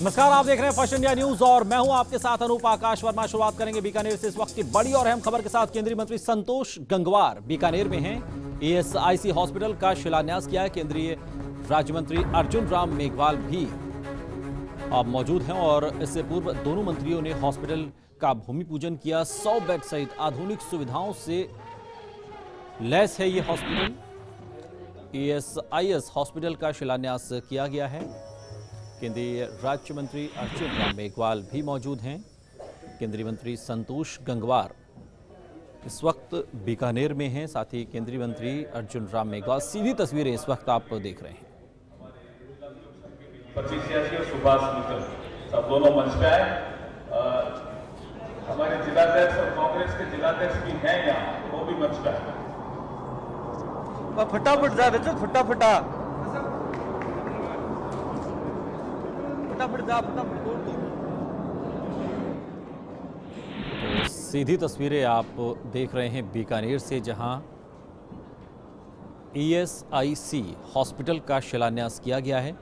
नमस्कार, आप देख रहे हैं फर्स्ट इंडिया न्यूज और मैं हूं आपके साथ अनूप आकाश वर्मा। शुरुआत करेंगे बीकानेर से इस वक्त की बड़ी और अहम खबर के साथ। केंद्रीय मंत्री संतोष गंगवार बीकानेर में हैं। ईएसआईसी हॉस्पिटल का शिलान्यास किया है। केंद्रीय राज्य मंत्री अर्जुन राम मेघवाल भी अब मौजूद हैं और इससे पूर्व दोनों मंत्रियों ने हॉस्पिटल का भूमि पूजन किया। 100 बेड सहित आधुनिक सुविधाओं से लैस है ये हॉस्पिटल। ईएसआईएस हॉस्पिटल का शिलान्यास किया गया है। केंद्रीय राज्य मंत्री अर्जुन राम मेघवाल भी मौजूद हैं। केंद्रीय मंत्री संतोष गंगवार इस वक्त बीकानेर में हैं, साथ ही केंद्रीय मंत्री अर्जुन राम मेघवाल। सीधी तस्वीरें इस वक्त आप देख रहे हैं। 2586 और सुभाष मित्तल सब दोनों मंच पे आए। हमारे जिलाध्यक्ष और कांग्रेस के जिलाध्यक्ष भी हैं यहाँ, वो भी मंच पे आए। फटाफट जा बच्चों, फटाफट जा, फटाफट तोड़ दो। तो सीधी तस्वीरें आप देख रहे हैं बीकानेर से, जहां ईएसआईसी हॉस्पिटल का शिलान्यास किया गया है।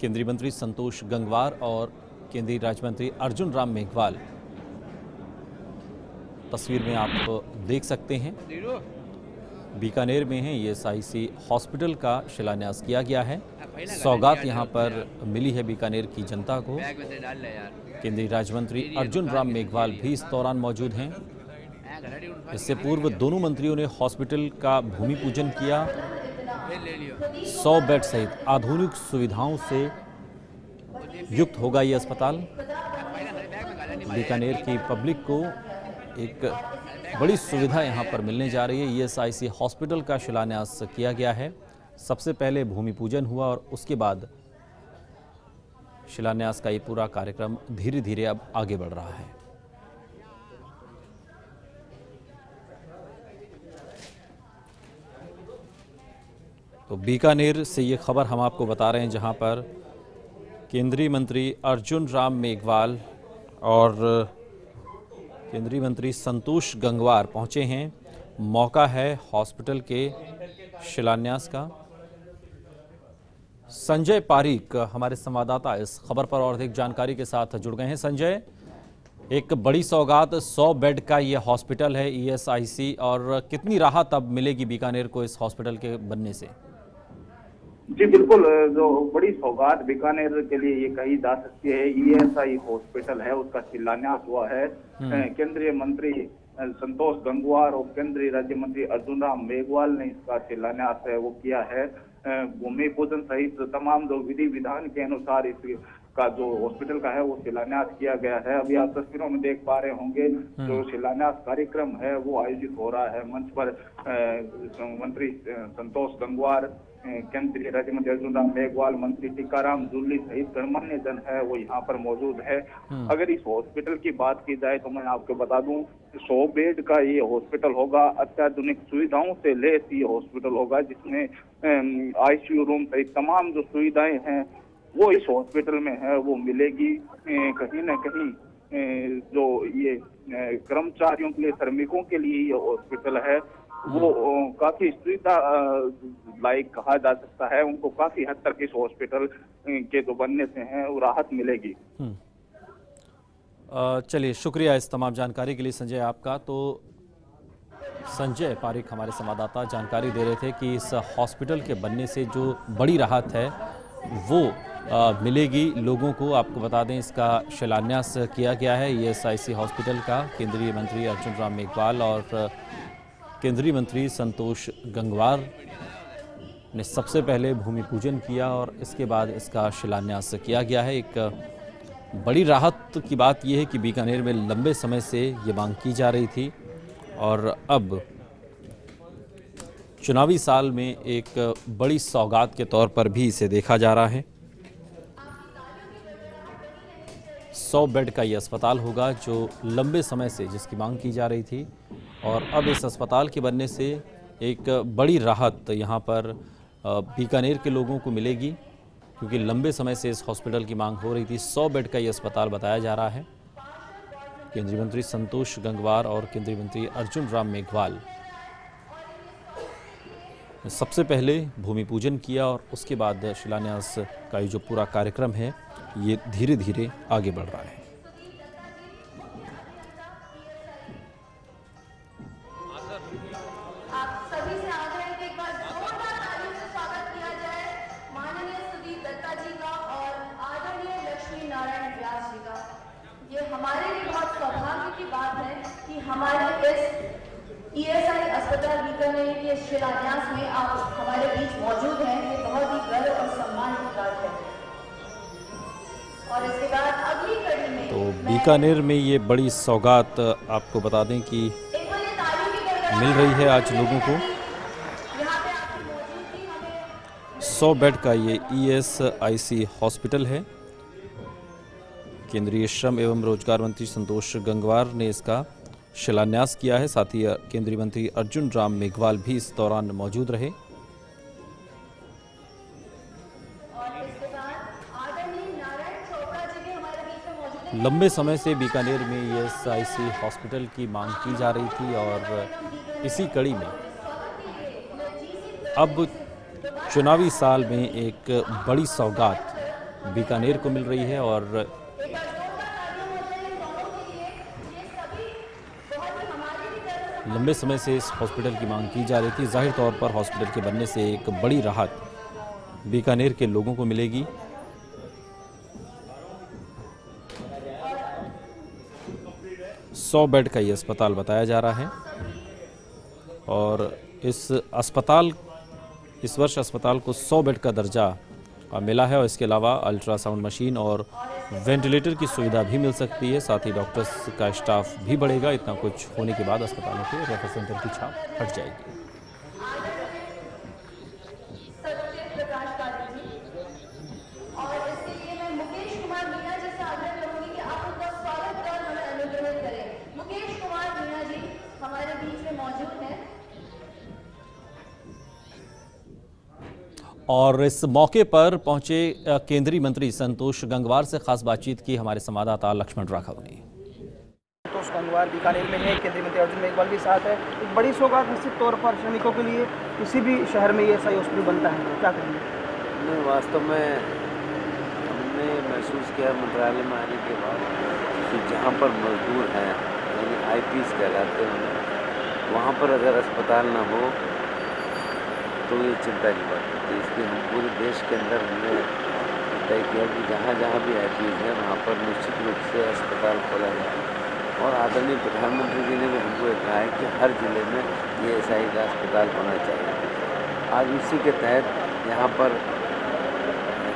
केंद्रीय मंत्री संतोष गंगवार और केंद्रीय राज्य मंत्री अर्जुन राम मेघवाल तस्वीर में आप देख सकते हैं। बीकानेर में है ईएसआईसी हॉस्पिटल का शिलान्यास किया गया है। सौगात यहां पर मिली है बीकानेर की जनता को। केंद्रीय राज्य मंत्री अर्जुन राम मेघवाल भी इस दौरान मौजूद हैं। इससे पूर्व दोनों मंत्रियों ने हॉस्पिटल का भूमि पूजन किया। 100 बेड सहित आधुनिक सुविधाओं से युक्त होगा ये अस्पताल। बीकानेर की पब्लिक को एक बड़ी सुविधा यहां पर मिलने जा रही है। ईएसआईसी हॉस्पिटल का शिलान्यास किया गया है। सबसे पहले भूमि पूजन हुआ और उसके बाद शिलान्यास का ये पूरा कार्यक्रम धीरे धीरे अब आगे बढ़ रहा है। तो बीकानेर से ये खबर हम आपको बता रहे हैं, जहां पर केंद्रीय मंत्री अर्जुन राम मेघवाल और केंद्रीय मंत्री संतोष गंगवार पहुंचे हैं। मौका है हॉस्पिटल के शिलान्यास का। संजय पारीक हमारे संवाददाता इस खबर पर और अधिक जानकारी के साथ जुड़ गए हैं। संजय, एक बड़ी सौगात 100 बेड का ये हॉस्पिटल है ईएसआईसी, और कितनी राहत अब मिलेगी बीकानेर को इस हॉस्पिटल के बनने से? जी बिल्कुल, जो बड़ी सौगात बीकानेर के लिए ये कही जा सकती है। ईएसआई हॉस्पिटल है, उसका शिलान्यास हुआ है। केंद्रीय मंत्री संतोष गंगवार और केंद्रीय राज्य मंत्री अर्जुन राम मेघवाल ने इसका शिलान्यास है वो किया है। भूमि पूजन सहित तमाम जो विधि विधान के अनुसार इसका जो हॉस्पिटल का है वो शिलान्यास किया गया है। अभी आप तस्वीरों में देख पा रहे होंगे जो शिलान्यास कार्यक्रम है वो आयोजित हो रहा है। मंच पर मंत्री संतोष गंगवार, केंद्रीय राज्य मंत्री अर्जुन राम मेघवाल, मंत्री टीकाराम जूली सहित गणमान्य जन है वो यहाँ पर मौजूद है। अगर इस हॉस्पिटल की बात की जाए तो मैं आपको बता दूं, 100 बेड का ये हॉस्पिटल होगा। अत्याधुनिक सुविधाओं से लैस ये हॉस्पिटल होगा, जिसमें आईसीयू रूम सहित तमाम जो सुविधाएं हैं वो इस हॉस्पिटल में है वो मिलेगी। कहीं ना कहीं जो ये कर्मचारियों के लिए, श्रमिकों के लिए ये हॉस्पिटल है वो काफी सुविधा लायक कहा जा सकता है। उनको काफी हद तक इस हॉस्पिटल के जो बनने से हैं वो राहत मिलेगी। चलिए, शुक्रिया इस तमाम जानकारी के लिए संजय आपका। तो संजय पारीक हमारे संवाददाता जानकारी दे रहे थे कि इस हॉस्पिटल के बनने से जो बड़ी राहत है वो मिलेगी लोगों को। आपको बता दें, इसका शिलान्यास किया गया है ईएसआईसी हॉस्पिटल का। केंद्रीय मंत्री अर्जुन राम मेघवाल और केंद्रीय मंत्री संतोष गंगवार ने सबसे पहले भूमि पूजन किया और इसके बाद इसका शिलान्यास किया गया है। एक बड़ी राहत की बात यह है कि बीकानेर में लंबे समय से ये मांग की जा रही थी और अब चुनावी साल में एक बड़ी सौगात के तौर पर भी इसे देखा जा रहा है। 100 बेड का ये अस्पताल होगा जो लंबे समय से जिसकी मांग की जा रही थी, और अब इस अस्पताल के बनने से एक बड़ी राहत यहाँ पर बीकानेर के लोगों को मिलेगी, क्योंकि लंबे समय से इस हॉस्पिटल की मांग हो रही थी। 100 बेड का ये अस्पताल बताया जा रहा है। केंद्रीय मंत्री संतोष गंगवार और केंद्रीय मंत्री अर्जुन राम मेघवाल सबसे पहले भूमि पूजन किया और उसके बाद शिलान्यास का ये जो पूरा कार्यक्रम है ये धीरे धीरे आगे बढ़ रहा है। आप सभी से आग्रह है कि एक बार जोरदार तालियों से स्वागत किया जाए माननीय सुदीप दत्ता जी का और आदरणीय लक्ष्मी नारायण व्यास जी का। ये हमारे लिए बहुत सौभाग्य की बात है कि हमारे इस ESI अस्पताल बीकानेर के शिलान्यास में आप हमारे बीच मौजूद हैं। ये बहुत ही गर्व और सम्मान की बात है। और इसके बाद अगली कड़ी में तो बीकानेर में ये बड़ी सौगात आपको बता दें कि मिल रही है आज लोगों को। 100 बेड का ये ESIC हॉस्पिटल है। केंद्रीय श्रम एवं रोजगार मंत्री संतोष गंगवार ने इसका शिलान्यास किया है। साथ ही केंद्रीय मंत्री अर्जुन राम मेघवाल भी इस दौरान मौजूद रहे। लंबे समय से बीकानेर में ESIC हॉस्पिटल की मांग की जा रही थी और इसी कड़ी में अब चुनावी साल में एक बड़ी सौगात बीकानेर को मिल रही है। और लंबे समय से इस हॉस्पिटल की मांग की जा रही थी। जाहिर तौर पर हॉस्पिटल के बनने से एक बड़ी राहत बीकानेर के लोगों को मिलेगी। सौ बेड का ये अस्पताल बताया जा रहा है और इस वर्ष अस्पताल को 100 बेड का दर्जा मिला है और इसके अलावा अल्ट्रासाउंड मशीन और वेंटिलेटर की सुविधा भी मिल सकती है। साथ ही डॉक्टर्स का स्टाफ भी बढ़ेगा। इतना कुछ होने के बाद अस्पतालों के रेफर सेंटर की छाप हट जाएगी। और इस मौके पर पहुंचे केंद्रीय मंत्री संतोष गंगवार से खास बातचीत की हमारे संवाददाता लक्ष्मण राघव ने। संतोष गंगवार बीकानेर में है, केंद्रीय मंत्री अर्जुन मेघवाल भी साथ है। एक बड़ी सौगात निश्चित तौर पर श्रमिकों के लिए किसी भी शहर में ESI हॉस्पिटल बनता है, क्या करेंगे? नहीं, वास्तव में हमने महसूस किया मंत्रालय में आने के बाद कि जहाँ पर मजदूर हैं यानी IPs कहलाते हैं, वहाँ पर अगर अस्पताल ना हो तो ये चिंता की बात होती है। इसलिए हम पूरे देश के अंदर हमने तय किया कि जहाँ जहाँ भी IPs हैं वहाँ पर निश्चित रूप से अस्पताल खोला जाए। और आदरणीय प्रधानमंत्री जी ने भी हमको कहा है कि हर जिले में ESI का अस्पताल होना चाहिए। आज उसी के तहत यहाँ पर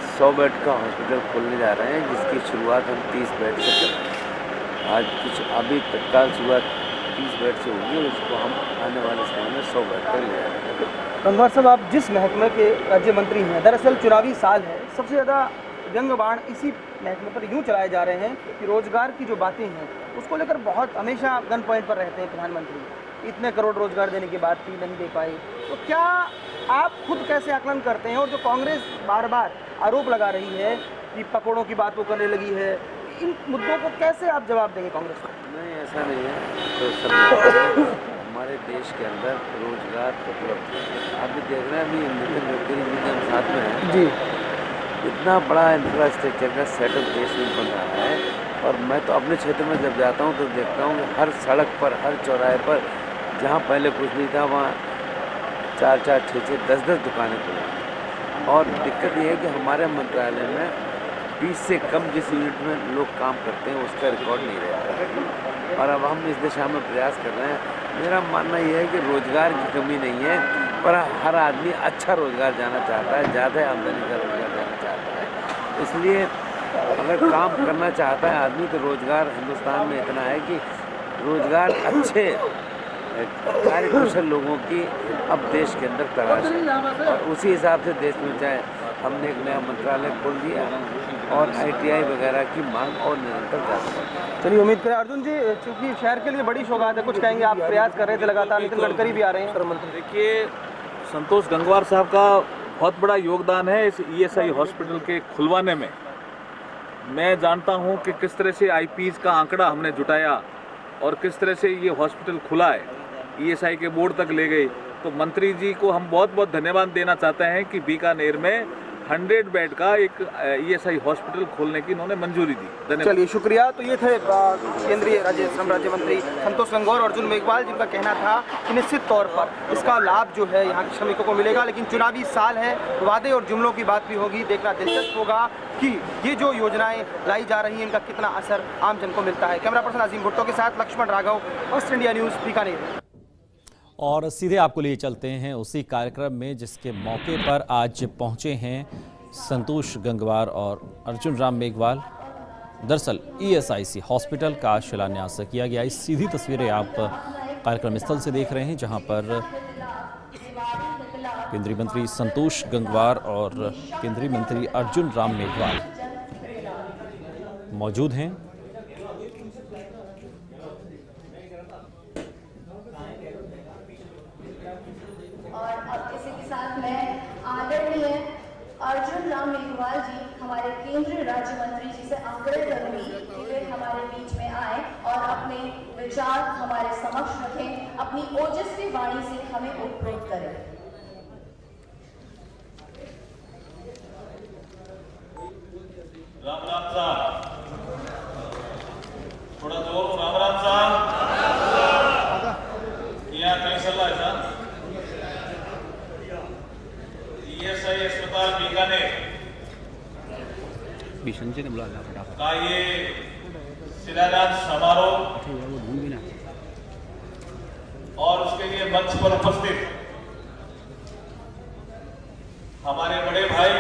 100 बेड का हॉस्पिटल खोलने जा रहे हैं, जिसकी शुरुआत हम 30 बेड से करें। आज कुछ अभी तत्काल शुरुआत 30 बेड से होगी और इसको हम आने वाले समय में 100 बेड पर ले जाएंगे। गंगवार साहब, आप जिस महकमे के राज्य मंत्री हैं, दरअसल चुनावी साल है, सबसे ज़्यादा व्यंग्य बाण इसी महकमे पर यूँ चलाए जा रहे हैं कि रोजगार की जो बातें हैं उसको लेकर बहुत हमेशा गन पॉइंट पर रहते हैं प्रधानमंत्री। इतने करोड़ रोजगार देने की बात थी, नहीं दे पाए। तो क्या आप खुद कैसे आकलन करते हैं? और जो कांग्रेस बार बार आरोप लगा रही है कि पकौड़ों की बात वो करने लगी है, इन मुद्दों को कैसे आप जवाब देंगे कांग्रेस को? नहीं, ऐसा नहीं है। तो सब हमारे देश के अंदर रोजगार उपलब्ध है। आप भी देख रहे हैं, अभी नितिन गडकरी जी के साथ में है जी, इतना बड़ा इंफ्रास्ट्रक्चर का सेटअप देश में बन रहा है। और मैं तो अपने क्षेत्र में जब जाता हूँ तो देखता हूँ कि हर सड़क पर, हर चौराहे पर, जहाँ पहले कुछ नहीं था वहाँ 4-4, 6-6, 10-10 दुकानें खुली। और दिक्कत ये है कि हमारे मंत्रालय में 20 से कम जिस यूनिट में लोग काम करते हैं उसका रिकॉर्ड नहीं रहता। और अब हम इस दिशा में प्रयास कर रहे हैं। मेरा मानना यह है कि रोज़गार की कमी नहीं है, पर हर आदमी अच्छा रोज़गार जाना चाहता है, ज़्यादा आमदनी का रोज़गार जाना चाहता है। इसलिए अगर काम करना चाहता है आदमी तो रोज़गार हिंदुस्तान में इतना है कि रोज़गार अच्छे कार्यकुशल लोगों की अब देश के अंदर तलाश है। और उसी हिसाब से देश में चाहे हमने एक नया मंत्रालय खोल दिया और ITI वगैरह की मांग और निरंतर जारी है। चलिए, उम्मीद करें। अर्जुन जी, चूँकि शहर के लिए बड़ी सौगात है, कुछ कहेंगे? आप प्रयास कर रहे थे लगातार, नितिन गडकरी भी आ रहे हैं। देखिए, संतोष गंगवार साहब का बहुत बड़ा योगदान है इस ESI हॉस्पिटल के खुलवाने में। मैं जानता हूं कि किस तरह से IPs का आंकड़ा हमने जुटाया और किस तरह से ये हॉस्पिटल खुला है, ESI के बोर्ड तक ले गए तो मंत्री जी को हम बहुत बहुत धन्यवाद देना चाहते हैं कि बीकानेर में 100 बेड का एक ईएसआई हॉस्पिटल खोलने की इन्होंने मंजूरी दी। धन्यवाद। चलिए शुक्रिया। तो ये थे केंद्रीय श्रम राज्य मंत्री संतोष गंगवार और अर्जुन मेघवाल, जिनका कहना था कि निश्चित तौर पर इसका लाभ जो है यहाँ के श्रमिकों को मिलेगा, लेकिन चुनावी साल है, वादे और जुमलों की बात भी होगी। देखना दिलचस्प होगा कि ये जो योजनाएं लाई जा रही हैं इनका कितना असर आम जन को मिलता है। कैमरा पर्सन अजीम भुट्टो के साथ Lakshman Raghav, First India News, Bikaner. और सीधे आपको लिए चलते हैं उसी कार्यक्रम में जिसके मौके पर आज पहुंचे हैं संतोष गंगवार और अर्जुन राम मेघवाल। दरअसल ईएसआईसी हॉस्पिटल का शिलान्यास किया गया। इस सीधी तस्वीरें आप कार्यक्रम स्थल से देख रहे हैं, जहां पर केंद्रीय मंत्री संतोष गंगवार और केंद्रीय मंत्री अर्जुन राम मेघवाल मौजूद हैं। आदरणीय अर्जुन राम मेघवाल जी, हमारे केंद्रीय राज्य मंत्री जी से आग्रह करूंगी कि वे हमारे बीच में आए और अपने विचार हमारे समक्ष रखें, अपनी ओजस्वी वाणी से हमें उत्प्रेरित करें। राम राम साहब, थोड़ा जोर। राम राम साहब, यहाँ कहीं चल रहा है साहब? ईएसआई अस्पताल बीकानेर का ये शिलान्यास समारोह और उसके लिए मंच पर उपस्थित हमारे बड़े भाई,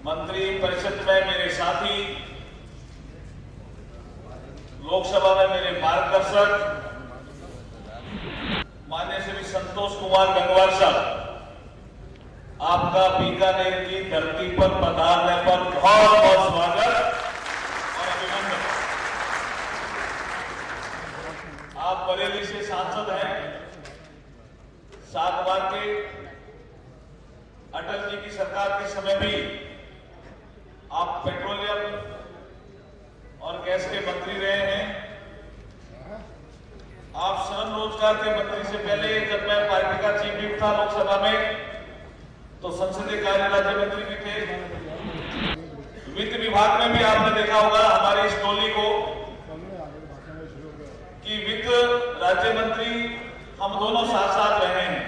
मंत्री परिषद में मेरे साथी, लोकसभा में मेरे मार्गदर्शक माननीय श्री संतोष कुमार गंगवार साहब, आपका बीकानेर की धरती पर पधारने पर बहुत बहुत स्वागत और अभिनंदन। आप बरेली से सांसद हैं, 7 बार के अटल जी की सरकार के समय भी आप पेट्रोलियम और गैस के मंत्री रहे हैं। आप श्रम रोजगार के मंत्री से पहले, जब मैं पार्टी का चीफ व्हिप था लोकसभा में, तो संसदीय कार्य राज्य मंत्री भी थे। वित्त विभाग में भी आपने देखा होगा हमारी इस टोली को कि वित्त राज्य मंत्री हम दोनों साथ साथ रहे हैं।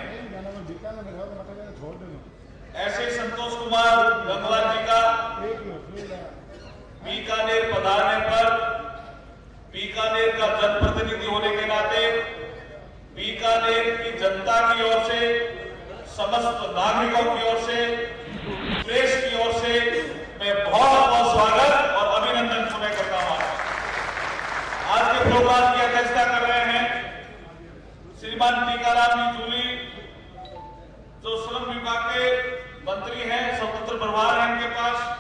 ऐसे संतोष कुमार गंगवार जी का बीकानेर पधारने पर बीकानेर का जनप्रतिनिधि होने के नाते बीकानेर की जनता की ओर से, समस्त नागरिकों की ओर से, देश की ओर से मैं बहुत बहुत स्वागत और अभिनंदन सुबह करता हूं। आज के प्रोग्राम की अध्यक्षता कर रहे हैं श्रीमान टीकाराम जी जूली, जो श्रम विभाग के मंत्री हैं, स्वतंत्र प्रभार है इनके पास।